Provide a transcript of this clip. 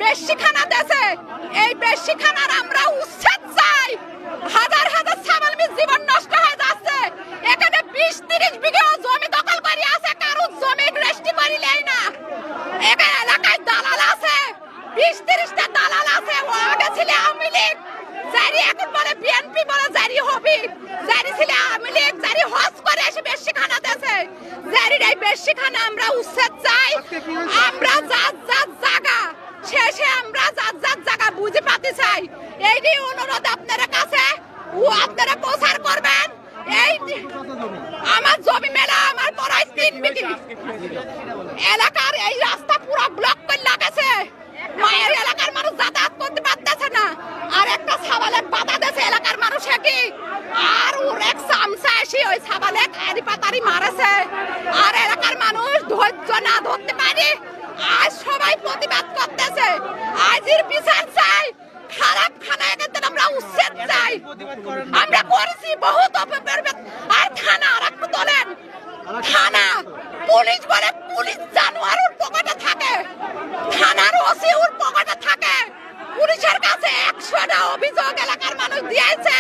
বেশিখানা দেশে এই বেশিখানার আমরা উচ্ছেদ চাই। হাজার হাজার ছাগল জীবন নষ্ট হয়ে যাচ্ছে। এখানে 20-30 বিঘা জমি দখল করে আছে, কারো জমি রেস্টি করিলেই না। এখানে এলাকায় দালাল আছে, 20-30টা দালাল আছে। ও আগে ছিল আওয়ামী লীগ, জারি এখন বলে বিএনপি, বলে জারি হবে। জারি ছিল আওয়ামী লীগ, জারি হজ করে এসে বেশিখানা দেশে। জারির এই বেশিখানা আমরা উচ্ছেদ চাই। আমরা জাত জায়গা শেষে আমরা জাত জায়গা বুঝে পাতে চাই। এই অনুরোধ আপনার কাছে ও আপনারা প্রচার করবেন। এই আমার জমি মেলা, আমার পড়ায় 3 বিঘা এলাকার এই রাস্তা পুরো ব্লক করে লাগাছে। মায়ের এলাকার মানুষ যাতায়াত করতে পারতেছে না। আর একটা ছাবালেক বাধা দিয়েছে এলাকার মানুষে কি, আর ওর এক চামচা এসে ওই ছাবালেক আরি পাতারি মারেছে। আর এলাকার মানুষ ধৈর্য না ধরতে পারে, আজ সবাই প্রতিবাদ করতেছে। আজের বিচার চাই, খারাপ খানা এখানে আমরা উচ্ছেদ চাই। আমরা করেছি বহুত অপব্যবহার। আর থানা আর একটু তোলেন, থানা পুলিশ বলে পুলিশ জানোয়ার ওর পকেটে থাকে, থানার ওসি ওর পকেটে থাকে। পুলিশের কাছে 100টা অভিযোগ এলাকার মানুষ দিয়েছে।